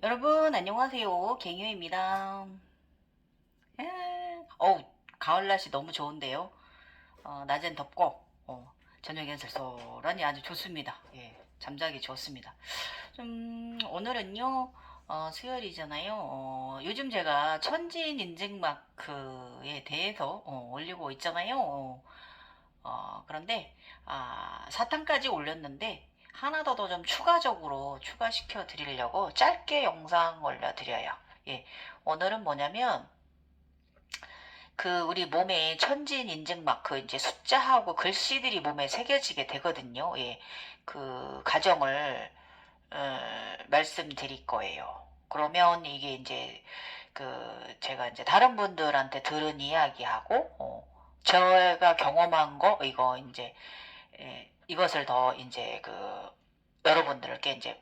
여러분 안녕하세요. 갱유입니다. 가을 날씨 너무 좋은데요. 낮엔 덥고 저녁엔 쌀쌀하니 아주 좋습니다. 예, 잠자기 좋습니다. 오늘은요, 수요일이잖아요. 요즘 제가 천진 인증 마크에 대해서 올리고 있잖아요. 그런데 사탕까지 올렸는데 하나 더 좀 추가적으로 추가시켜 드리려고 짧게 영상 올려드려요. 예, 오늘은 뭐냐면 우리 몸에 천진 인증 마크 이제 숫자하고 글씨들이 몸에 새겨지게 되거든요. 예, 그 과정을 말씀드릴 거예요. 그러면 이게 이제 제가 이제 다른 분들한테 들은 이야기하고 제가 경험한 거 이거 이제 이것을 더 이제 여러분들께 이제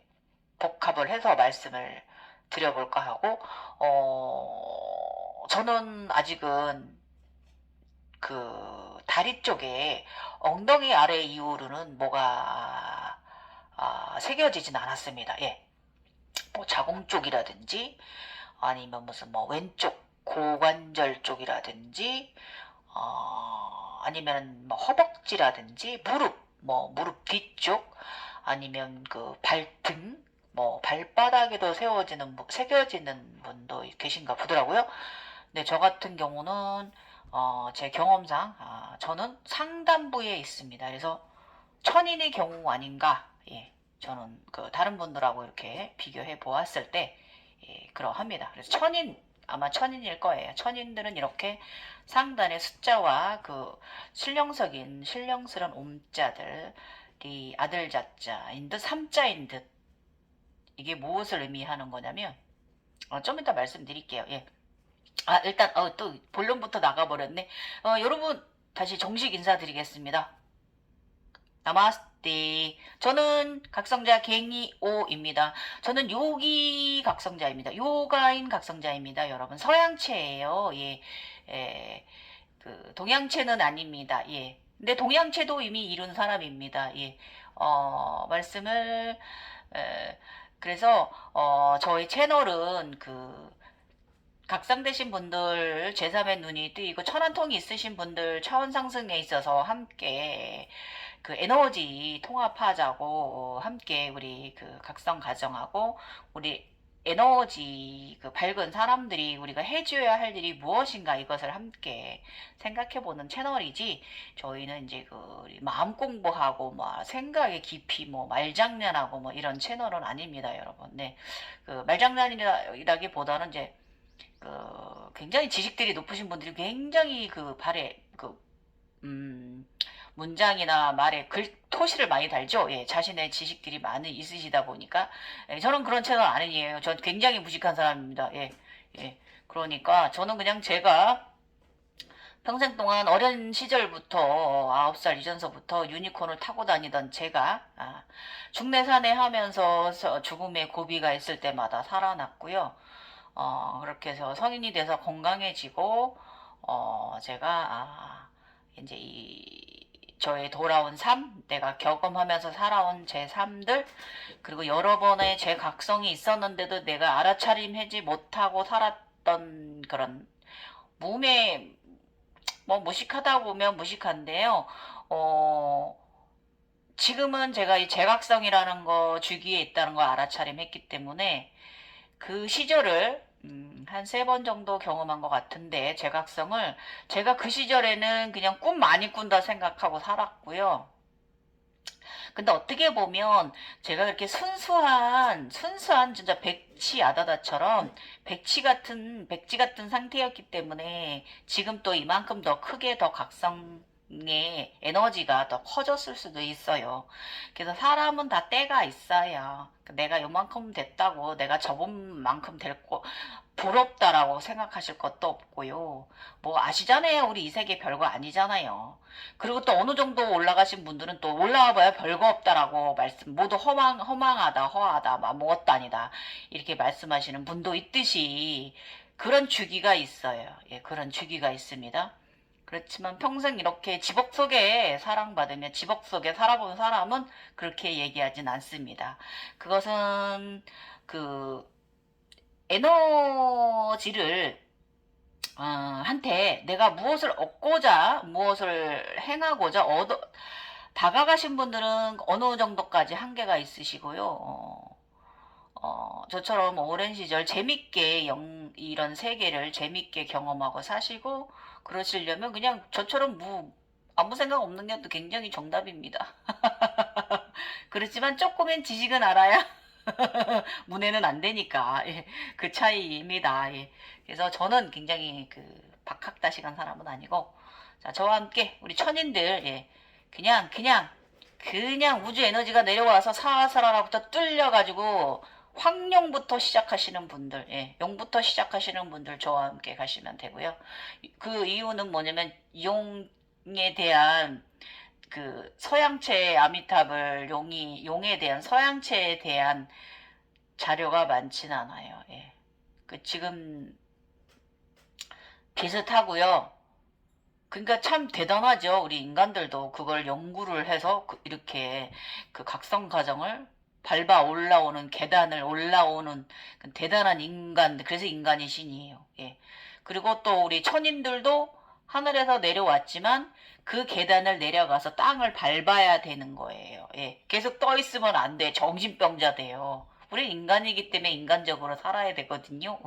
복합을 해서 말씀을 드려볼까 하고 저는 아직은 다리 쪽에 엉덩이 아래 이후로는 뭐가 새겨지진 않았습니다. 예. 뭐 자궁 쪽이라든지 아니면 무슨 뭐 왼쪽 고관절 쪽이라든지 아니면 뭐 허벅지라든지 무릎 뒤쪽 아니면 발등 뭐 발바닥에도 새겨지는 분도 계신가 보더라고요. 근데 저 같은 경우는 제 경험상 저는 상단부에 있습니다. 그래서 천인의 경우 아닌가. 예, 저는 다른 분들하고 이렇게 비교해 보았을 때 그러합니다. 그래서 아마 천인일 거예요. 천인들은 이렇게 상단의 숫자와 신령스러운 옴자들이 아들 자자인 듯 삼자인 듯 이게 무엇을 의미하는 거냐면 좀 이따 말씀드릴게요. 예. 일단 또 본론부터 나가버렸네. 여러분 다시 정식 인사드리겠습니다. 나마스테. 저는 각성자 갱이오입니다. 저는 요기 각성자입니다. 요가인 각성자입니다. 여러분 서양체예요. 예, 동양체는 아닙니다. 예. 근데 동양체도 이미 이룬 사람입니다. 예. 말씀을 그래서 저희 채널은 각성되신 분들, 제3의 눈이 뜨이고 천안통이 있으신 분들 차원 상승에 있어서 함께 에너지 통합하자고 함께 우리 각성 가정하고 우리 에너지 밝은 사람들이 우리가 해줘야 할 일이 무엇인가 이것을 함께 생각해보는 채널이지 저희는 이제 마음 공부하고 뭐 생각의 깊이 뭐 말장난하고 뭐 이런 채널은 아닙니다 여러분. 네, 말장난이라기보다는 이제 굉장히 지식들이 높으신 분들이 굉장히 음, 문장이나 말에 토시를 많이 달죠. 예, 자신의 지식들이 많이 있으시다 보니까. 예, 저는 그런 채널 아니에요. 전 굉장히 무식한 사람입니다. 예, 예. 그러니까 저는 그냥 제가 평생 동안 어린 시절부터 9살 이전서부터 유니콘을 타고 다니던 제가 중내산에 하면서 죽음의 고비가 있을 때마다 살아났고요. 그렇게 해서 성인이 돼서 건강해지고 제가 이제 저의 돌아온 삶, 내가 경험하면서 살아온 제 삶들, 그리고 여러 번의 제 각성이 있었는데도 내가 알아차림하지 못하고 살았던 그런 몸에 뭐 무식하다고 보면 무식한데요. 어, 지금은 제가 이 제각성이라는 거 주기에 있다는 걸 알아차림했기 때문에 그 시절을 한 3번 정도 경험한 것 같은데 제각성을 제가 그 시절에는 그냥 꿈 많이 꾼다 생각하고 살았고요. 근데 어떻게 보면 제가 그렇게 순수한 진짜 백치 아다다처럼 백지 같은 상태였기 때문에 지금 또 이만큼 더 크게 더 각성의 에너지가 더 커졌을 수도 있어요. 그래서 사람은 다 때가 있어요. 내가 요만큼 됐다고 내가 저번만큼 될 거, 부럽다라고 생각하실 것도 없고요. 뭐 아시잖아요. 우리 이 세계 별거 아니잖아요. 그리고 또 어느 정도 올라가신 분들은 또 올라와봐야 별거 없다라고 모두 허망하다, 허하다, 아무것도 아니다. 이렇게 말씀하시는 분도 있듯이 그런 주기가 있어요. 예, 그런 주기가 있습니다. 그렇지만 평생 이렇게 지복 속에 사랑받으며 지복 속에 살아본 사람은 그렇게 얘기하진 않습니다. 그것은 그 에너지를 한테 내가 무엇을 얻고자 무엇을 행하고자 다가가신 분들은 어느 정도까지 한계가 있으시고요. 저처럼 오랜 시절 재밌게 이런 세계를 재밌게 경험하고 사시고 그러시려면 그냥 저처럼 아무 생각 없는 게 굉장히 정답입니다. 그렇지만 조금은 지식은 알아야 문해는 안 되니까 예, 그 차이입니다. 예. 그래서 저는 굉장히 박학다식한 사람은 아니고 자 저와 함께 우리 천인들 예, 그냥 우주 에너지가 내려와서 사사라라부터 뚫려가지고 황룡부터 시작하시는 분들, 예, 용부터 시작하시는 분들 저와 함께 가시면 되고요. 그 이유는 뭐냐면 용에 대한 서양체 아미탑을 용에 대한 서양체에 대한 자료가 많진 않아요. 예. 지금 비슷하고요. 그러니까 참 대단하죠. 우리 인간들도 그걸 연구를 해서 이렇게 각성 과정을 밟아 올라오는 계단을 올라오는 대단한 인간, 그래서 인간이 신이에요. 예. 그리고 또 우리 천인들도 하늘에서 내려왔지만 그 계단을 내려가서 땅을 밟아야 되는 거예요. 예. 계속 떠 있으면 안 돼. 정신병자 돼요. 우리 인간이기 때문에 인간적으로 살아야 되거든요.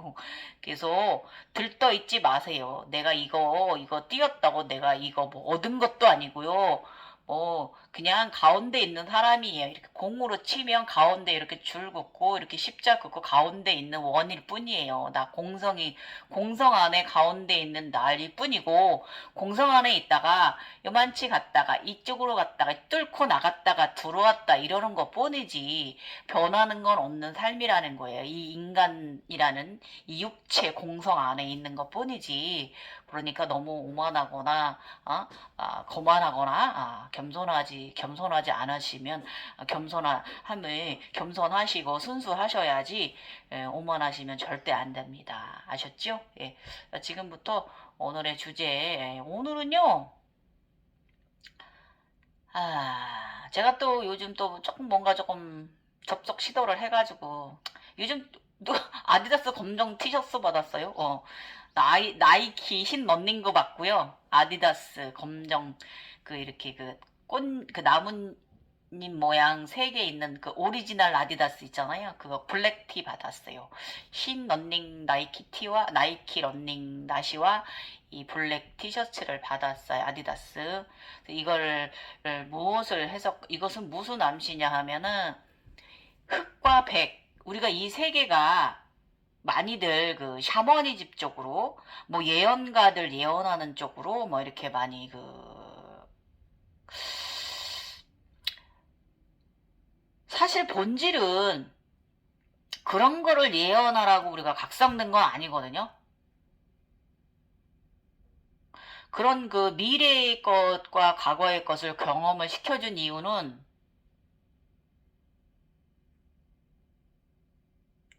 그래서 들떠 있지 마세요. 내가 이거 뛰었다고 내가 이거 뭐 얻은 것도 아니고요. 그냥 가운데 있는 사람이에요. 이렇게 공으로 치면 가운데 이렇게 줄 긋고 이렇게 십자 긋고 가운데 있는 원일 뿐이에요. 나 공성 안에 가운데 있는 나일 뿐이고 공성 안에 있다가 요만치 갔다가 이쪽으로 갔다가 뚫고 나갔다가 들어왔다 이러는 것 뿐이지 변하는 건 없는 삶이라는 거예요. 이 인간이라는 이 육체 공성 안에 있는 것 뿐이지 그러니까 너무 오만하거나 거만하거나 겸손하지 않으시면 겸손하시고 순수하셔야지 오만하시면 절대 안 됩니다. 아셨죠? 예. 지금부터 오늘의 주제 오늘은요. 제가 또 요즘 또 조금 접속 시도를 해가지고 요즘 또 아디다스 검정 티셔츠 받았어요. 나이키 흰 런닝구 받고요. 아디다스 검정 이렇게 나뭇잎 모양 3개 있는 오리지널 아디다스 있잖아요. 그거 블랙티 받았어요. 흰 런닝 나이키 티와 나이키 런닝 나시와 이 블랙 티셔츠를 받았어요. 아디다스. 무엇을 해서 이것은 무슨 암시냐 하면은 흑과 백 우리가 이 3개가 많이들 샤머니즘 쪽으로 뭐 예언가들 예언하는 쪽으로 뭐 이렇게 많이 사실 본질은 그런 거를 예언하라고 우리가 각성된 건 아니거든요. 그런 미래의 것과 과거의 것을 경험을 시켜준 이유는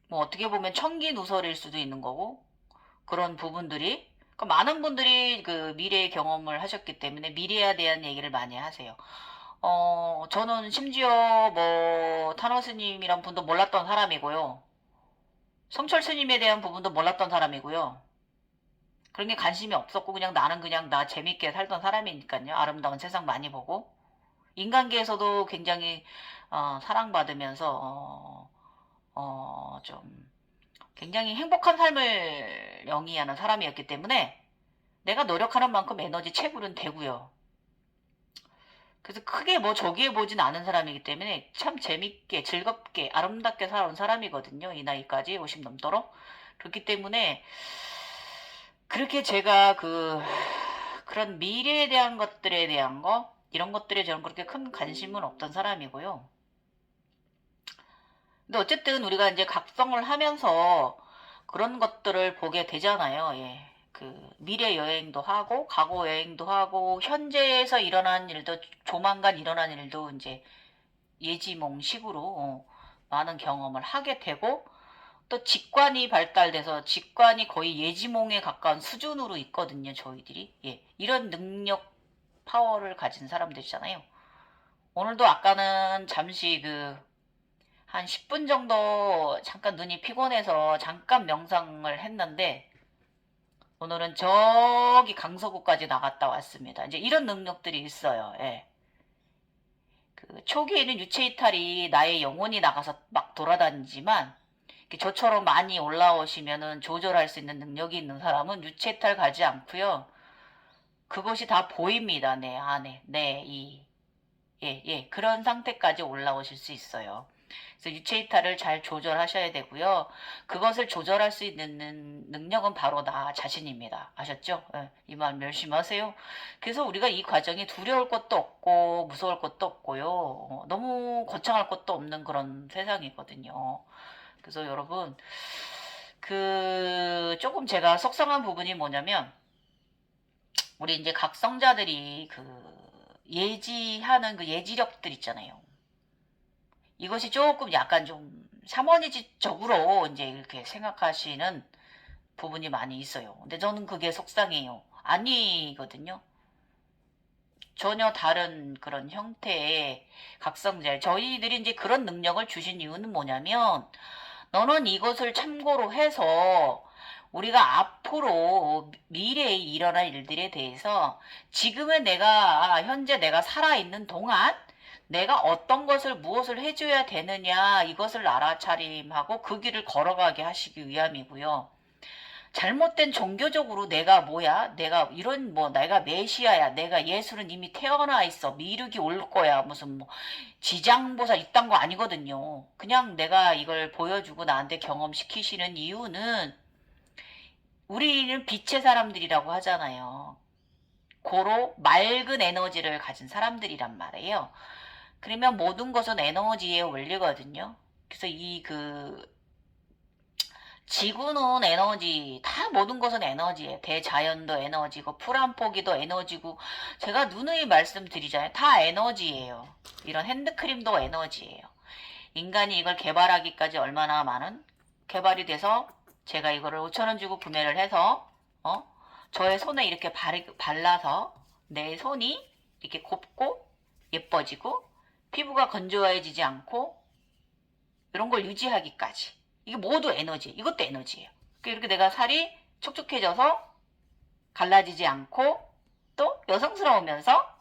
뭐 어떻게 보면 청기누설일 수도 있는 거고 그런 부분들이 많은 분들이 미래의 경험을 하셨기 때문에 미래에 대한 얘기를 많이 하세요. 저는 심지어 뭐 탄원 스님이란 분도 몰랐던 사람이고요. 성철 스님에 대한 부분도 몰랐던 사람이고요. 그런 게 관심이 없었고 나는 그냥 나 재밌게 살던 사람이니까요. 아름다운 세상 많이 보고 인간계에서도 굉장히 사랑받으면서 좀 굉장히 행복한 삶을 영위하는 사람이었기 때문에 내가 노력하는 만큼 에너지 채굴은 되고요. 그래서 크게 뭐 저기해 보진 않은 사람이기 때문에 참 재밌게 즐겁게 아름답게 살아온 사람이거든요. 이 나이까지 50 넘도록. 그렇기 때문에 그렇게 제가 그런 미래에 대한 것들에 대한 이런 것들에 저는 그렇게 큰 관심은 없던 사람이고요. 근데 어쨌든 우리가 이제 각성을 하면서 그런 것들을 보게 되잖아요. 예. 미래 여행도 하고 과거 여행도 하고 현재에서 일어난 일도 조만간 일어난 일도 이제 예지몽식으로 많은 경험을 하게 되고 또 직관이 발달돼서 직관이 거의 예지몽에 가까운 수준으로 있거든요. 저희들이 예. 이런 능력 파워를 가진 사람들이잖아요. 오늘도 아까는 잠시 한 10분 정도 잠깐 눈이 피곤해서 잠깐 명상을 했는데 오늘은 저기 강서구까지 나갔다 왔습니다. 이제 이런 능력들이 있어요. 예. 그 초기에는 유체 이탈이 나의 영혼이 나가서 막 돌아다니지만 저처럼 많이 올라오시면은 조절할 수 있는 능력이 있는 사람은 유체 이탈 가지 않고요. 그것이 다 보입니다. 내 안에. 예, 그런 상태까지 올라오실 수 있어요. 그래서 유체 이탈을 잘 조절하셔야 되고요. 그것을 조절할 수 있는 능력은 바로 나 자신입니다. 아셨죠? 예, 이 말 멸심하세요. 그래서 우리가 이 과정이 두려울 것도 없고 무서울 것도 없고요. 너무 거창할 것도 없는 그런 세상이거든요. 그래서 여러분 조금 제가 속상한 부분이 뭐냐면 우리 이제 각성자들이 예지하는 그 예지력들 있잖아요. 이것이 조금 약간 좀 샤머니즘적으로 이제 이렇게 생각하시는 부분이 많이 있어요. 근데 저는 그게 속상해요. 아니거든요. 전혀 다른 그런 형태의 각성자. 저희들이 이제 그런 능력을 주신 이유는 뭐냐면, 너는 이것을 참고로 해서 우리가 앞으로 미래에 일어날 일들에 대해서 현재 내가 살아있는 동안 내가 어떤 것을 무엇을 해줘야 되느냐 이것을 알아차림하고 그 길을 걸어가게 하시기 위함이고요. 잘못된 종교적으로 내가 뭐야? 내가 이런 내가 메시아야. 내가 예수는 이미 태어나 있어. 미륵이 올 거야. 무슨 지장보살 이딴 거 아니거든요. 그냥 내가 이걸 보여주고 나한테 경험시키시는 이유는 우리는 빛의 사람들이라고 하잖아요. 고로 맑은 에너지를 가진 사람들이란 말이에요. 그러면 모든 것은 에너지의 원리거든요. 그래서 지구는 에너지, 다 모든 것은 에너지예요. 대자연도 에너지고, 풀 한 포기도 에너지고, 제가 누누이 말씀드리잖아요. 다 에너지예요. 이런 핸드크림도 에너지예요. 인간이 이걸 개발하기까지 얼마나 많은 개발이 돼서 제가 이거를 5,000원 주고 구매를 해서, 저의 손에 이렇게 발라서 내 손이 이렇게 곱고 예뻐지고, 피부가 건조해지지 않고, 이런 걸 유지하기까지. 이게 모두 에너지. 이것도 에너지예요. 이렇게 내가 살이 촉촉해져서 갈라지지 않고 또 여성스러우면서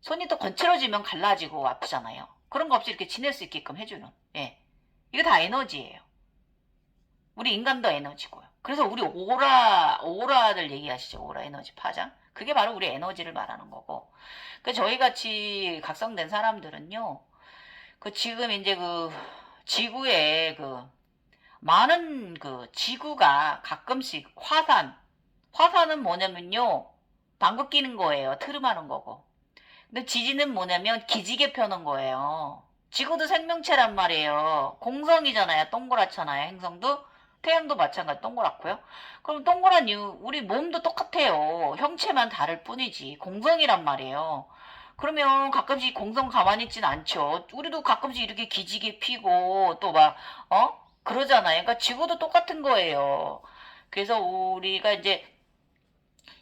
손이 또 건드려지면 갈라지고 아프잖아요. 그런 거 없이 이렇게 지낼 수 있게끔 해주는. 예. 이거 다 에너지예요. 우리 인간도 에너지고요. 그래서 우리 오라들 얘기하시죠. 오라 에너지 파장. 그게 바로 우리 에너지를 말하는 거고. 저희 같이 각성된 사람들은요. 지금 이제 지구에 많은 지구가 가끔씩 화산은 뭐냐면요. 방귀 끼는 거예요. 트름하는 거고. 근데 지진은 뭐냐면 기지개 펴는 거예요. 지구도 생명체란 말이에요. 공성이잖아요. 동그랗잖아요. 행성도. 태양도 마찬가지 동그랗고요. 그럼 동그란 이유, 우리 몸도 똑같아요. 형체만 다를 뿐이지. 공성이란 말이에요. 그러면 가끔씩 공성 가만히 있진 않죠. 우리도 가끔씩 이렇게 기지개 피고 또 그러잖아요. 그러니까 지구도 똑같은 거예요. 그래서 우리가 이제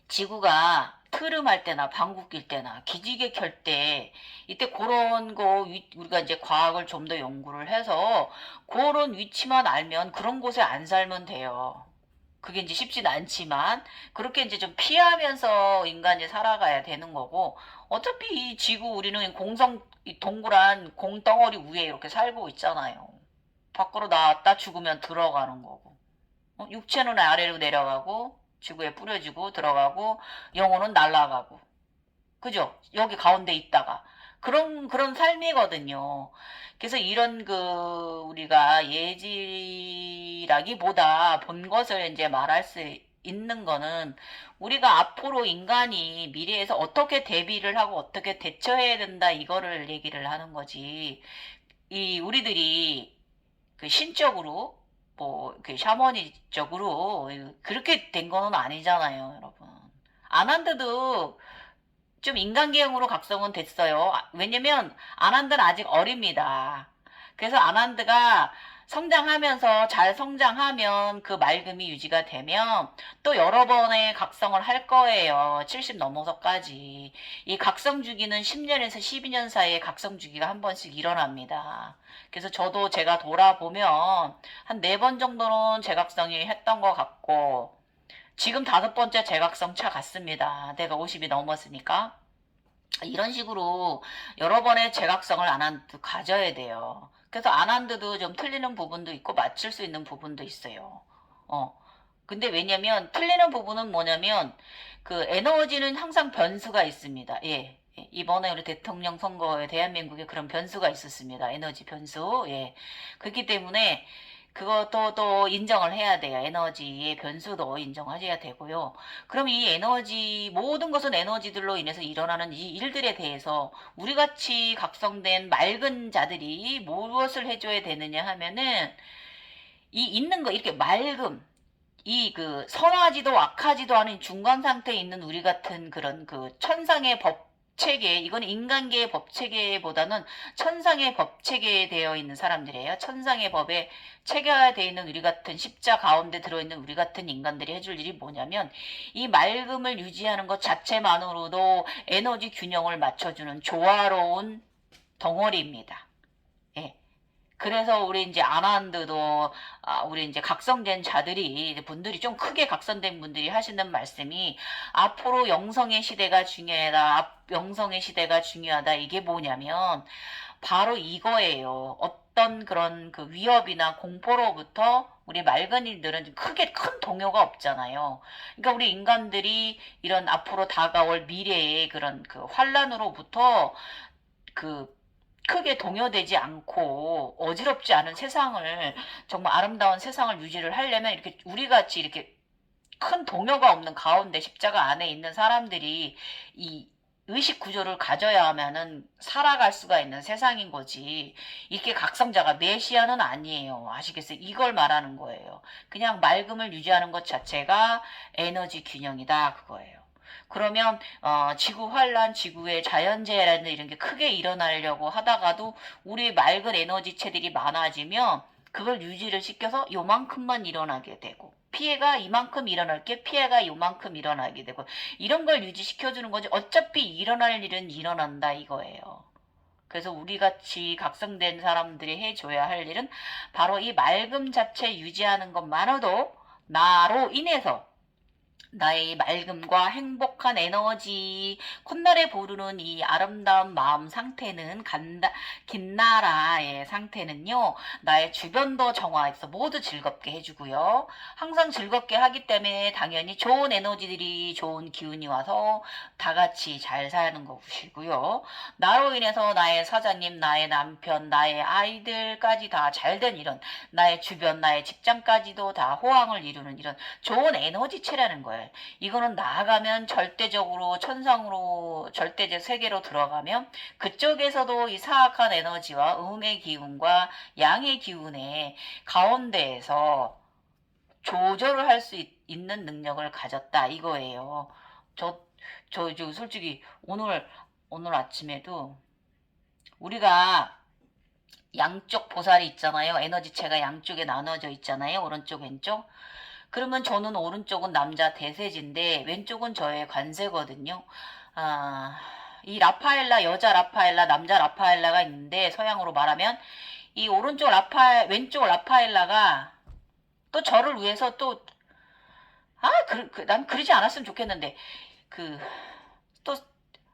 지구가 트름할 때나 방귀 낄 때나 기지개 켤 때 이때 그런 거 우리가 이제 과학을 좀 더 연구를 해서 그런 위치만 알면 그런 곳에 안 살면 돼요. 그게 이제 쉽진 않지만 그렇게 이제 좀 피하면서 인간이 살아가야 되는 거고 어차피 이 지구 우리는 이 동그란 공덩어리 위에 이렇게 살고 있잖아요. 밖으로 나왔다 죽으면 들어가는 거고 육체는 아래로 내려가고 지구에 뿌려지고 들어가고 영혼은 날아가고 그죠? 여기 가운데 있다가 그런 삶이거든요. 그래서 이런 우리가 예지라기보다 본 것을 이제 말할 수 있는 거는 우리가 앞으로 인간이 미래에서 어떻게 대비를 하고 어떻게 대처해야 된다 이거를 얘기를 하는 거지. 우리들이 신적으로 샤머니적으로 그렇게 된 거는 아니잖아요, 여러분. 아난드도 좀 인간계형으로 각성은 됐어요. 왜냐면 아난드는 아직 어립니다. 그래서 아난드가 성장하면서 잘 성장하면 그 맑음이 유지가 되면 또 여러 번의 각성을 할 거예요. 70 넘어서까지. 이 각성 주기는 10년에서 12년 사이에 각성 주기가 한 번씩 일어납니다. 그래서 저도 제가 돌아보면 한 4번 정도는 재각성이 했던 것 같고 지금 5번째 재각성 차 같습니다. 내가 50이 넘었으니까. 이런 식으로 여러 번의 재각성을 아난드 가져야 돼요. 그래서 아난드도 좀 틀리는 부분도 있고 맞출 수 있는 부분도 있어요. 근데 왜냐면 틀리는 부분은 뭐냐면 그 에너지는 항상 변수가 있습니다. 예. 이번에 우리 대통령 선거에 대한민국에 그런 변수가 있었습니다. 에너지 변수. 예. 그렇기 때문에 그것도 또 인정을 해야 돼요. 에너지의 변수도 인정하셔야 되고요. 그럼 이 에너지, 모든 것은 에너지들로 인해서 일어나는 이 일들에 대해서 우리 같이 각성된 맑은 자들이 무엇을 해줘야 되느냐 하면은 이 있는 거 이렇게 맑음, 이 그 선하지도 악하지도 않은 중간 상태에 있는 우리 같은 그런 그 천상의 법 체계, 이건 인간계의 법 체계보다는 천상의 법 체계에 되어 있는 사람들이에요. 천상의 법에 체계화되어 있는 우리 같은 십자 가운데 들어있는 우리 같은 인간들이 해줄 일이 뭐냐면 이 맑음을 유지하는 것 자체만으로도 에너지 균형을 맞춰주는 조화로운 덩어리입니다. 예. 그래서 우리 이제 아난드도 우리 이제 각성된 자들이 분들이 좀 크게 각성된 분들이 하시는 말씀이 앞으로 영성의 시대가 중요하다. 영성의 시대가 중요하다. 이게 뭐냐면 바로 이거예요. 어떤 그런 그 위협이나 공포로부터 우리 맑은 이들은 크게 큰 동요가 없잖아요. 그러니까 우리 인간들이 이런 앞으로 다가올 미래의 그런 그 환란으로부터 그 크게 동요되지 않고 어지럽지 않은 세상을 정말 아름다운 세상을 유지를 하려면 이렇게 우리 같이 이렇게 큰 동요가 없는 가운데 십자가 안에 있는 사람들이 이 의식 구조를 가져야 하면은 살아갈 수가 있는 세상인 거지. 이렇게 각성자가 메시아는 아니에요. 아시겠어요? 이걸 말하는 거예요. 그냥 맑음을 유지하는 것 자체가 에너지 균형이다. 그거예요. 그러면 지구 환란, 지구의 자연재해라는 이런 게 크게 일어나려고 하다가도 우리 맑은 에너지체들이 많아지면 그걸 유지를 시켜서 요만큼만 일어나게 되고 피해가 이만큼 일어날 게 피해가 요만큼 일어나게 되고 이런 걸 유지시켜주는 거지 어차피 일어날 일은 일어난다 이거예요. 그래서 우리같이 각성된 사람들이 해줘야 할 일은 바로 이 맑음 자체 유지하는 것만으로도 나로 인해서 나의 맑음과 행복한 에너지, 콧날에 부르는 이 아름다운 마음 상태는 긴나라의 상태는요, 나의 주변도 정화해서 모두 즐겁게 해주고요. 항상 즐겁게 하기 때문에 당연히 좋은 에너지들이 좋은 기운이 와서 다 같이 잘 사는 것이고요. 나로 인해서 나의 사장님, 나의 남편, 나의 아이들까지 다 잘된 이런, 나의 주변, 나의 직장까지도 다 호황을 이루는 이런 좋은 에너지체라는 거예요. 이거는 나아가면 절대적으로 천상으로 절대적 세계로 들어가면 그쪽에서도 이 사악한 에너지와 음의 기운과 양의 기운의 가운데에서 조절을 할 수 있는 능력을 가졌다 이거예요. 저 솔직히 오늘 아침에도 우리가 양쪽 보살이 있잖아요. 에너지체가 양쪽에 나눠져 있잖아요. 오른쪽 왼쪽. 그러면 저는 오른쪽은 남자 대세지인데 왼쪽은 저의 관세거든요. 이 라파엘라 여자 라파엘라 남자 라파엘라가 있는데 서양으로 말하면 이 왼쪽 라파엘라가 또 저를 위해서 또 난 그러지 않았으면 좋겠는데 또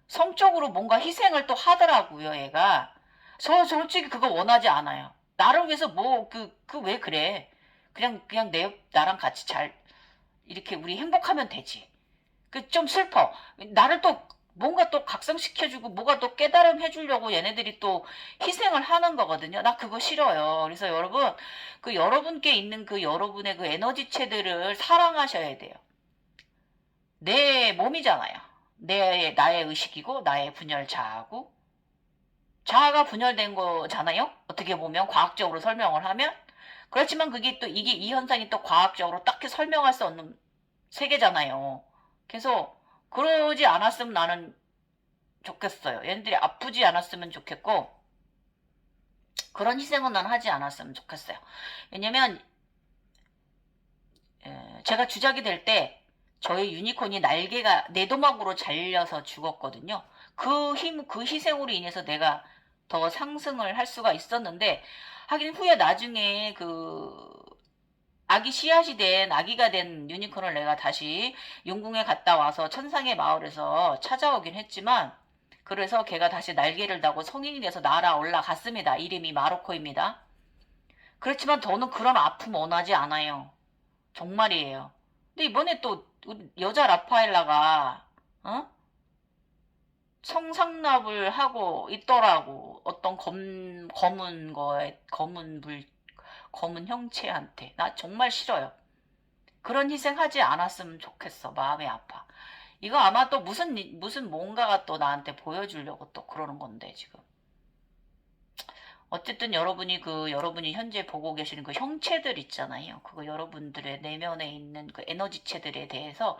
성적으로 뭔가 희생을 또 하더라고요 얘가. 저 솔직히 그거 원하지 않아요. 나를 위해서 왜 그래? 그냥 나랑 같이 잘, 이렇게 우리 행복하면 되지. 좀 슬퍼. 나를 또, 뭔가 또 각성시켜주고, 뭐가 또 깨달음 해주려고 얘네들이 또 희생을 하는 거거든요. 나 그거 싫어요. 그래서 여러분, 여러분께 있는 여러분의 에너지체들을 사랑하셔야 돼요. 내 몸이잖아요. 나의 의식이고, 나의 분열 자아고, 자아가 분열된 거잖아요? 어떻게 보면, 과학적으로 설명을 하면. 그렇지만 이 현상이 또 과학적으로 딱히 설명할 수 없는 세계잖아요. 그래서 그러지 않았으면 나는 좋겠어요. 얘네들이 아프지 않았으면 좋겠고, 그런 희생은 난 하지 않았으면 좋겠어요. 왜냐면 제가 주작이 될 때 저의 유니콘이 날개가 내도막으로 잘려서 죽었거든요. 그 희생으로 인해서 내가 더 상승을 할 수가 있었는데, 하긴 후에 나중에 아기 씨앗이 된, 아기가 된 유니콘을 내가 다시 용궁에 갔다 와서 천상의 마을에서 찾아오긴 했지만, 그래서 걔가 다시 날개를 달고 성인이 돼서 날아 올라갔습니다. 이름이 마르코입니다. 그렇지만 저는 그런 아픔 원하지 않아요. 정말이에요. 근데 이번에 또 여자 라파엘라가 어? 성상납을 하고 있더라고. 어떤 검은 형체한테. 나 정말 싫어요. 그런 희생하지 않았으면 좋겠어. 마음이 아파. 이거 아마 또 무슨 뭔가가 또 나한테 보여주려고 또 그러는 건데, 지금. 어쨌든 여러분이 현재 보고 계시는 그 형체들 있잖아요. 그거 여러분들의 내면에 있는 그 에너지체들에 대해서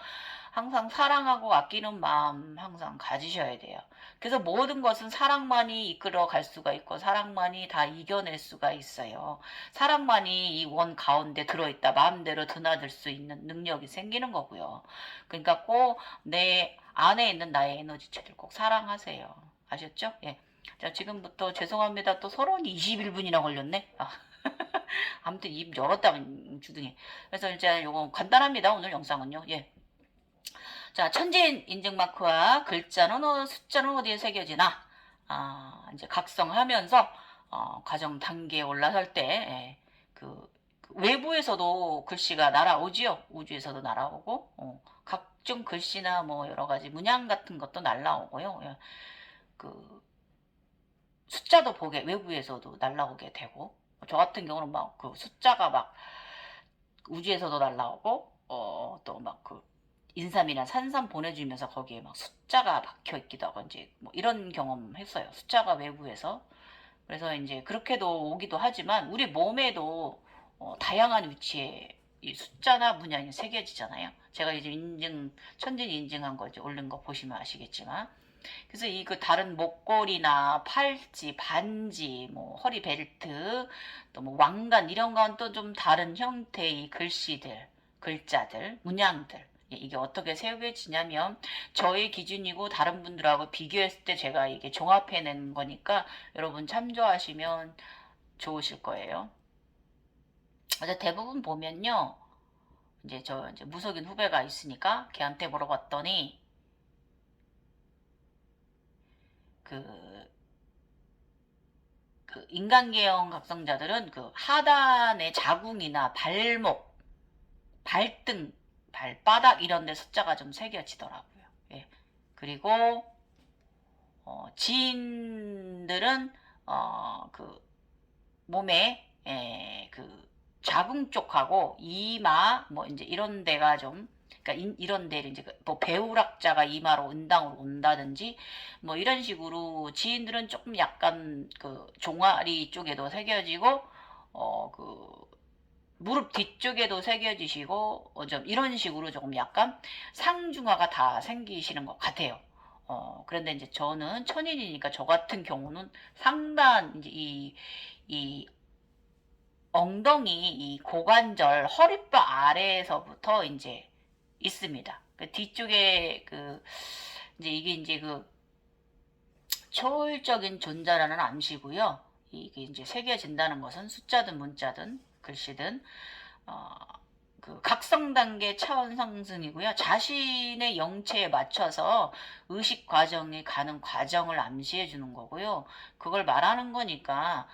항상 사랑하고 아끼는 마음 항상 가지셔야 돼요. 그래서 모든 것은 사랑만이 이끌어 갈 수가 있고 사랑만이 다 이겨낼 수가 있어요. 사랑만이 이 원 가운데 들어있다 마음대로 드나들 수 있는 능력이 생기는 거고요. 그러니까 꼭 내 안에 있는 나의 에너지체들 꼭 사랑하세요. 아셨죠? 예. 자, 지금부터 죄송합니다. 또 서론이 21분이나 걸렸네. 아무튼 입 열었다면 주둥이. 그래서 이제 요거 간단합니다. 오늘 영상은요. 예. 자, 천재인 인증마크와 숫자는 어디에 새겨지나? 이제 각성하면서, 과정 단계에 올라설 때, 예, 그 외부에서도 글씨가 날아오지요. 우주에서도 날아오고, 각종 글씨나 뭐 여러 가지 문양 같은 것도 날아오고요. 예. 숫자도 외부에서도 날라오게 되고, 저 같은 경우는 막 그 숫자가 막 우주에서도 날라오고, 또 막 인삼이나 산삼 보내주면서 거기에 막 숫자가 박혀 있기도 하고, 이제 뭐 이런 경험 했어요. 숫자가 외부에서. 그래서 이제 그렇게도 오기도 하지만, 우리 몸에도 다양한 위치에 이 숫자나 문양이 새겨지잖아요. 제가 이제 천진 인증한 거 이제 올린 거 보시면 아시겠지만, 그래서 다른 목걸이나 팔찌, 반지, 뭐 허리 벨트, 또 뭐 왕관 이런 건 또 좀 다른 형태의 글씨들, 글자들, 문양들. 이게 어떻게 새겨지냐면 저의 기준이고 다른 분들하고 비교했을 때 제가 이게 종합해낸 거니까 여러분 참조하시면 좋으실 거예요. 그래서 대부분 보면요. 이제 무속인 후배가 있으니까 걔한테 물어봤더니 인간계형 각성자들은 하단의 자궁이나 발목, 발등, 발바닥 이런 데 숫자가 좀 새겨지더라고요. 예. 그리고 지인들은 몸에 자궁 쪽하고 이마 뭐 이제 이런 데가 좀, 그러니까 이런 데를 이제 뭐 배우락자가 이마로 은당으로 온다든지 뭐 이런 식으로 지인들은 조금 약간 종아리 쪽에도 새겨지고 무릎 뒤쪽에도 새겨지시고 좀 이런 식으로 조금 약간 상중하가 다 생기시는 것 같아요. 그런데 이제 저는 천인이니까 저 같은 경우는 상단 이제 이 엉덩이 이 고관절 허리뼈 아래에서부터 이제 있습니다. 뒤쪽에 이제 이게 이제 초월적인 존재라는 암시고요. 이게 이제 새겨진다는 것은 숫자든 문자든 글씨든 각성 단계 차원 상승이고요. 자신의 영체에 맞춰서 의식 과정이 가는 과정을 암시해 주는 거고요. 그걸 말하는 거니까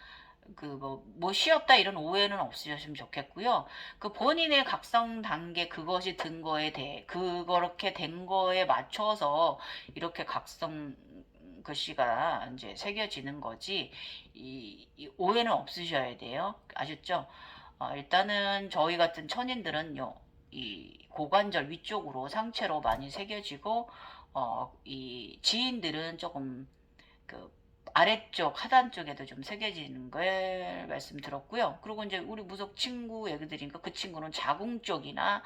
뭐 쉬었다 이런 오해는 없으셨으면 좋겠고요. 본인의 각성 단계 그것이 든 거에 대해 그렇게 된 거에 맞춰서 이렇게 각성 글씨가 이제 새겨지는 거지 이 오해는 없으셔야 돼요. 아셨죠? 일단은 저희 같은 천인들은요, 이 고관절 위쪽으로 상체로 많이 새겨지고, 이 지인들은 조금 아래쪽 하단 쪽에도 좀 새겨지는 걸 말씀드렸고요. 그리고 이제 우리 무속 친구 얘기 드리니까 그 친구는 자궁 쪽이나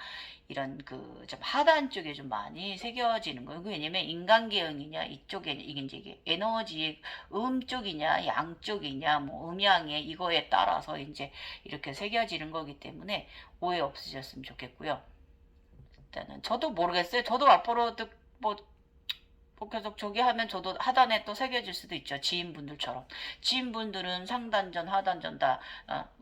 이런 그 좀 하단 쪽에 좀 많이 새겨지는 거예요. 왜냐면 인간계형이냐 이쪽에 이게 에너지 쪽이냐 양 쪽이냐 뭐 음양의 이거에 따라서 이제 이렇게 새겨지는 거기 때문에 오해 없으셨으면 좋겠고요. 일단은 저도 모르겠어요. 저도 앞으로 뭐 계속 저기 하면 저도 하단에 또 새겨질 수도 있죠. 지인분들처럼. 지인분들은 상단전, 하단전 다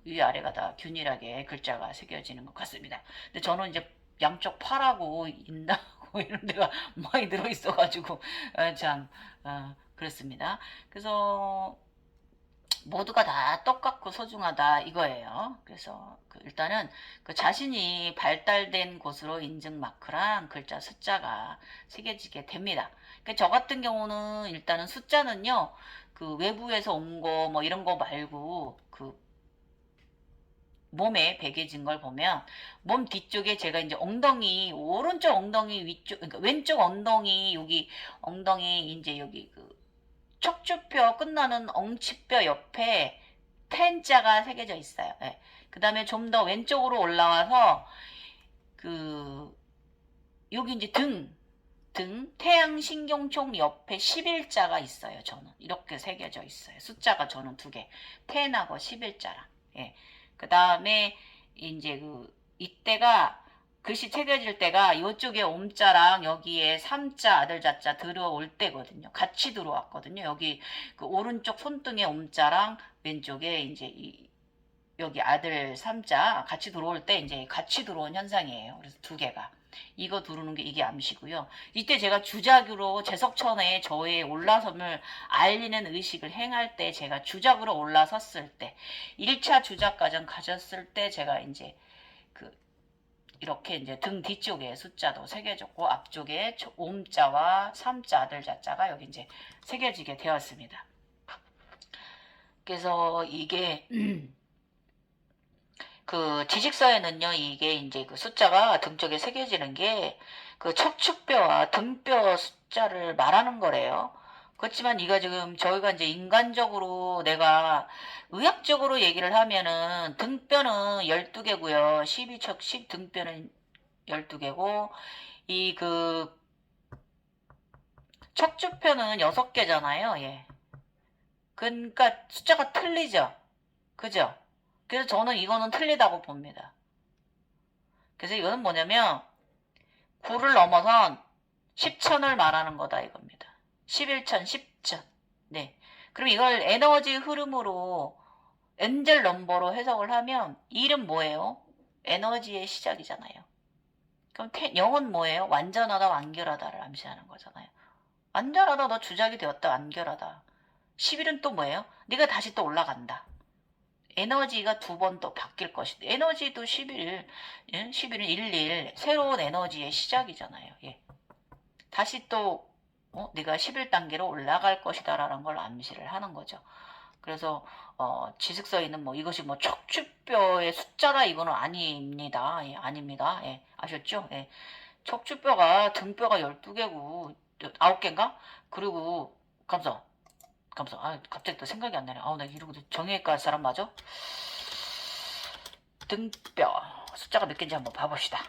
위아래가 다 균일하게 글자가 새겨지는 것 같습니다. 근데 저는 이제 양쪽 팔하고 인다고 이런 데가 많이 들어있어가지고 참 그렇습니다. 그래서 모두가 다 똑같고 소중하다 이거예요. 그래서 일단은 그 자신이 발달된 곳으로 인증 마크랑 글자 숫자가 새겨지게 됩니다. 그러니까 저 같은 경우는 일단은 숫자는요, 그 외부에서 온 거 뭐 이런 거 말고 그 몸에 베개진 걸 보면 몸 뒤쪽에 제가 이제 엉덩이 오른쪽 엉덩이 위쪽 그러니까 왼쪽 엉덩이 여기 엉덩이 이제 여기 그 척추뼈 끝나는 엉치뼈 옆에 텐자가 새겨져 있어요. 네. 그 다음에 좀 더 왼쪽으로 올라와서 그 여기 이제 등 태양신경총 옆에 11자가 있어요. 저는 이렇게 새겨져 있어요. 숫자가 저는 2개 텐하고 11자랑 예. 그 다음에 이제 이때가 글씨 새겨질 때가 이쪽에 옴자랑 여기에 3자 아들자자 들어올 때거든요. 같이 들어왔거든요. 여기 그 오른쪽 손등에 옴자랑 왼쪽에 이제 여기 아들 3자 같이 들어올 때 이제 같이 들어온 현상이에요. 그래서 2개가. 이거 두르는 게 이게 암시고요. 이때 제가 주작으로 제석천에 저의 올라섬을 알리는 의식을 행할 때 제가 주작으로 올라섰을 때 1차 주작 과정 가졌을 때 제가 이제 이렇게 이제 등 뒤쪽에 숫자도 새겨졌고 앞쪽에 옴자와 3자 아들자자가 여기 이제 새겨지게 되었습니다. 그래서 이게 그 지식서에는요, 이게 이제 그 숫자가 등 쪽에 새겨지는 게 그 척추뼈와 등뼈 숫자를 말하는 거래요. 그렇지만 이거 지금 저희가 이제 인간적으로 내가 의학적으로 얘기를 하면은 등뼈는 12개고요. 12척 10 등뼈는 12개고 이 그 척추뼈는 6개잖아요. 예. 그러니까 숫자가 틀리죠. 그죠? 그래서 저는 이거는 틀리다고 봅니다. 그래서 이거는 뭐냐면 9를 넘어선 10천을 말하는 거다 이겁니다. 11천, 10천. 네. 그럼 이걸 에너지 흐름으로 엔젤 넘버로 해석을 하면 1은 뭐예요? 에너지의 시작이잖아요. 그럼 0은 뭐예요? 완전하다, 완결하다를 암시하는 거잖아요. 완전하다, 너 주작이 되었다, 완결하다. 11은 또 뭐예요? 네가 다시 또 올라간다. 에너지가 2번 또 바뀔 것이다. 에너지도 11, 예? 11은 11, 새로운 에너지의 시작이잖아요. 예. 다시 또 네가 11단계로 올라갈 것이다 라는 걸 암시를 하는 거죠. 그래서 지식서에는 뭐 이것이 뭐 척추뼈의 숫자다 이거는 아닙니다. 예, 아닙니다. 예, 아셨죠? 예. 척추뼈가 등뼈가 12개고 9개인가? 그리고 감사. 갑자기 또 생각이 안 나네. 나 이러고 정형외과 사람 맞아? 등뼈 숫자가 몇 개인지 한번 봐봅시다.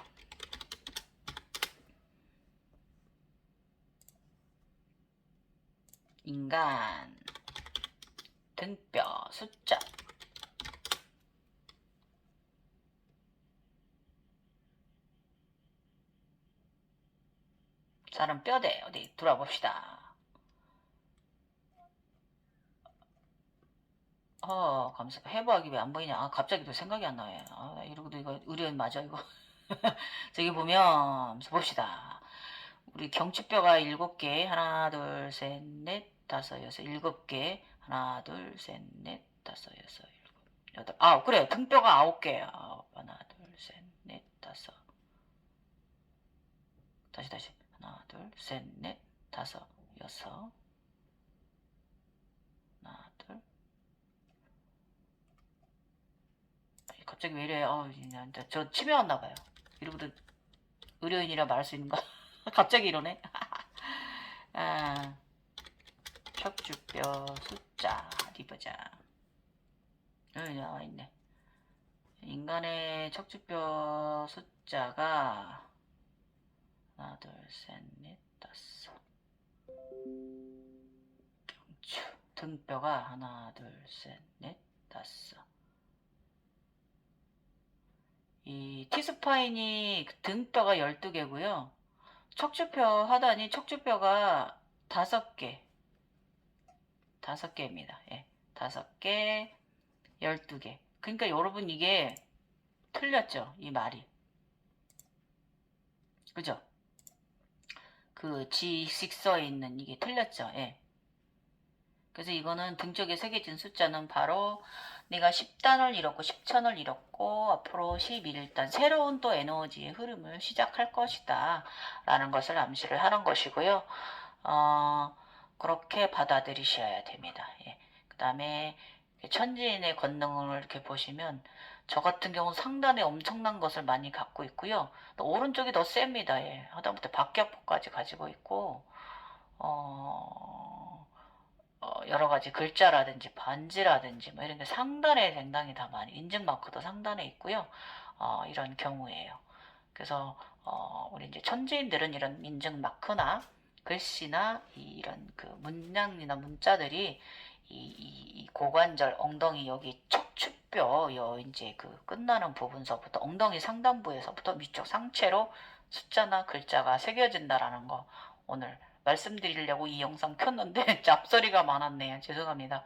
인간 등뼈 숫자 사람 뼈대 어디 돌아봅시다. 해부학이 왜 안 보이냐? 갑자기 또 생각이 안 나요. 이러고도 이거 의료인 맞아, 이거. 저기 보면, 봅시다. 우리 경추뼈가 7개. 하나, 둘, 셋, 넷, 다섯, 여섯, 7개. 하나, 둘, 셋, 넷, 다섯, 여섯, 일곱, 여덟. 그래요. 등뼈가 9개야. 하나, 둘, 셋, 넷, 다섯. 다시. 하나, 둘, 셋, 넷, 다섯, 여섯. 하나, 둘. 갑자기 왜 이래? 저 치매 왔나봐요. 이러고도 의료인이라 말할 수 있는가? 갑자기 이러네. 척추뼈 숫자 어디 보자. 여기 나와있네. 인간의 척추뼈 숫자가 하나 둘셋넷 다섯. 경추 등뼈가 하나 둘셋넷 다섯. 이 T스파인이 등뼈가 12개고요. 척추뼈 하단이 척추뼈가 5개. 5개입니다. 예. 5개, 12개. 그러니까 여러분 이게 틀렸죠? 이 말이. 그죠? 그 G6에 있는 이게 틀렸죠? 예. 그래서 이거는 등 쪽에 새겨진 숫자는 바로 내가 10단을 잃었고 10천을 잃었고 앞으로 11단 새로운 또 에너지의 흐름을 시작할 것이다 라는 것을 암시를 하는 것이고요. 그렇게 받아들이셔야 됩니다. 예. 그 다음에 천지인의 권능을 이렇게 보시면 저 같은 경우는 상단에 엄청난 것을 많이 갖고 있고요. 또 오른쪽이 더 셉니다. 예. 하다못해 박격포까지 가지고 있고 여러 가지 글자라든지 반지라든지 뭐 이런 게 상단에 상당히 다 많이 인증마크도 상단에 있고요. 이런 경우예요. 그래서 우리 이제 천재인들은 이런 인증마크나 글씨나 이런 그 문양이나 문자들이 이 고관절 엉덩이 여기 척추뼈 여 이제 그 끝나는 부분서부터 엉덩이 상단부에서부터 위쪽 상체로 숫자나 글자가 새겨진다라는 거 오늘 말씀드리려고 이 영상 켰는데 잡소리가 많았네요. 죄송합니다.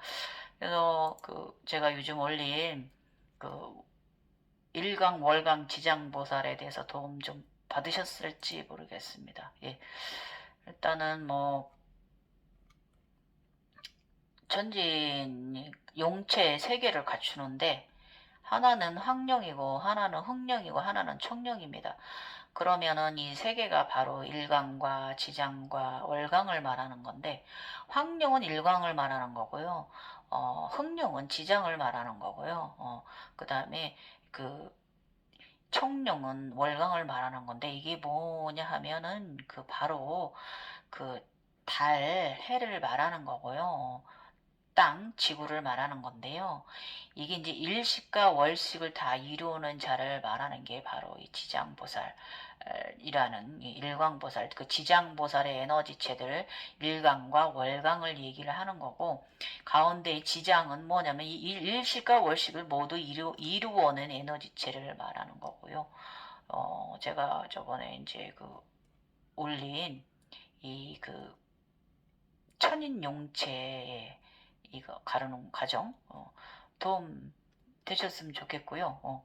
그래서 그 제가 요즘 올린 그 일강 월강 지장보살에 대해서 도움 좀 받으셨을지 모르겠습니다. 예. 일단은 뭐 천진 용체 세 개를 갖추는데 하나는 황룡이고 하나는 흑룡이고 하나는 청룡입니다. 그러면은 이 세 개가 바로 일광과 지장과 월광을 말하는 건데 황룡은 일광을 말하는 거고요. 흑룡은 지장을 말하는 거고요. 그 다음에 그 청룡은 월광을 말하는 건데 이게 뭐냐 하면은 그 바로 그 달, 해를 말하는 거고요. 땅, 지구를 말하는 건데요. 이게 이제 일식과 월식을 다 이루는 자를 말하는 게 바로 이 지장보살이라는 일광보살, 그 지장보살의 에너지체들 일광과 월광을 얘기를 하는 거고, 가운데 지장은 뭐냐면 이 일식과 월식을 모두 이루어낸 에너지체를 말하는 거고요. 제가 저번에 이제 그 올린 이 그 천인용체의 이거 가르는 과정 도움 되셨으면 좋겠고요.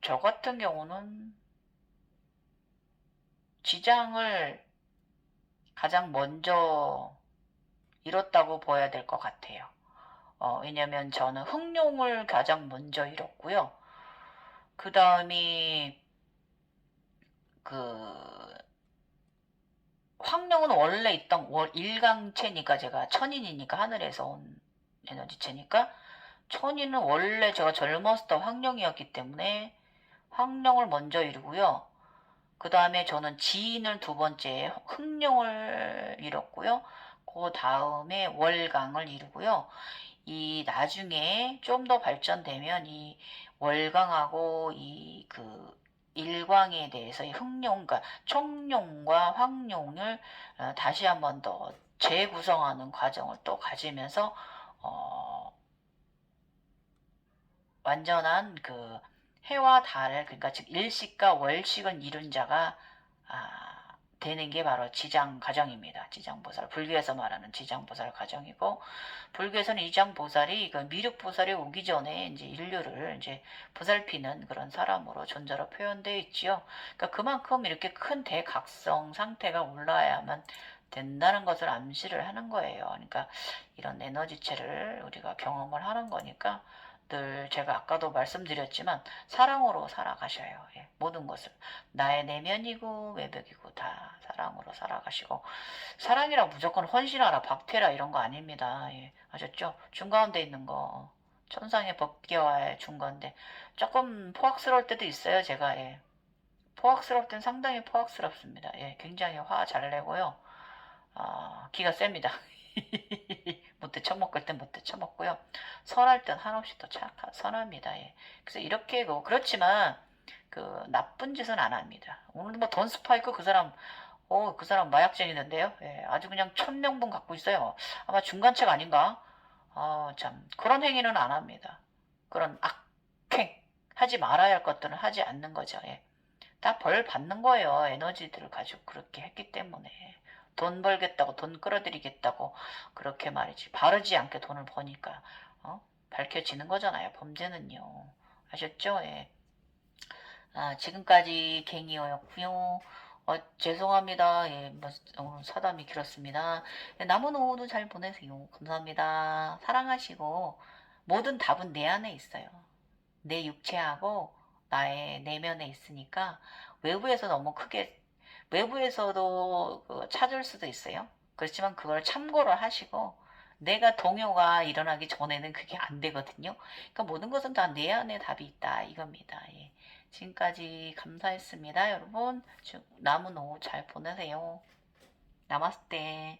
저 같은 경우는 지장을 가장 먼저 잃었다고 봐야 될 것 같아요. 왜냐면 저는 흑룡을 가장 먼저 잃었고요. 그 다음이 그 황룡은 원래 있던 일강체니까 제가 천인이니까 하늘에서 온 에너지체니까 천인은 원래 제가 젊었을 때 황룡이었기 때문에 황룡을 먼저 이루고요. 그 다음에 저는 지인을 두 번째 흑룡을 이뤘고요. 그 다음에 월강을 이루고요. 이 나중에 좀 더 발전되면 이 월강하고 이 그 일광에 대해서 이 흑룡, 그러니까 청룡과 황룡을 다시 한번 더 재구성하는 과정을 또 가지면서 완전한 그 해와 달, 그러니까 즉 일식과 월식을 이룬 자가 되는 게 바로 지장 가정입니다. 지장보살. 불교에서 말하는 지장보살 가정이고, 불교에서는 이장보살이 그 미륵보살이 오기 전에 이제 인류를 이제 보살피는 그런 사람으로 존재로 표현되어 있지요. 그러니까 그만큼 이렇게 큰 대각성 상태가 올라야만 된다는 것을 암시를 하는 거예요. 그러니까 이런 에너지체를 우리가 경험을 하는 거니까 늘 제가 아까도 말씀드렸지만 사랑으로 살아가셔요. 예, 모든 것을 나의 내면이고 외벽이고 다 사랑으로 살아가시고 사랑이라 무조건 헌신하라 박태라 이런 거 아닙니다. 예, 아셨죠? 중가운데 있는 거 천상의 법계와의 중간데 조금 포악스러울 때도 있어요. 제가 예, 포악스럽을 땐 상당히 포악스럽습니다. 예, 굉장히 화 잘 내고요. 기가 셉니다. 못돼 처먹을 땐 못돼 처먹고요. 선할 땐 한없이 더 선합니다. 예. 그래서 이렇게 그렇지만 그 나쁜 짓은 안 합니다. 오늘 뭐 돈 스파이크 그 사람 마약쟁이던데요. 예, 아주 그냥 1000명분 갖고 있어요. 아마 중간책 아닌가? 참 그런 행위는 안 합니다. 그런 악행 하지 말아야 할 것들은 하지 않는 거죠. 예. 다 벌 받는 거예요. 에너지들을 가지고 그렇게 했기 때문에. 돈 벌겠다고, 돈 끌어들이겠다고, 그렇게 말이지. 바르지 않게 돈을 버니까, 밝혀지는 거잖아요. 범죄는요. 아셨죠? 예. 지금까지 갱이었고요. 죄송합니다. 예, 오늘 사담이 길었습니다. 예, 남은 오후도 잘 보내세요. 감사합니다. 사랑하시고, 모든 답은 내 안에 있어요. 내 육체하고 나의 내면에 있으니까 외부에서 너무 크게 외부에서도 찾을 수도 있어요. 그렇지만 그걸 참고를 하시고 내가 동요가 일어나기 전에는 그게 안 되거든요. 그러니까 모든 것은 다 내 안에 답이 있다 이겁니다. 예. 지금까지 감사했습니다. 여러분 남은 오후 잘 보내세요. 나마스테.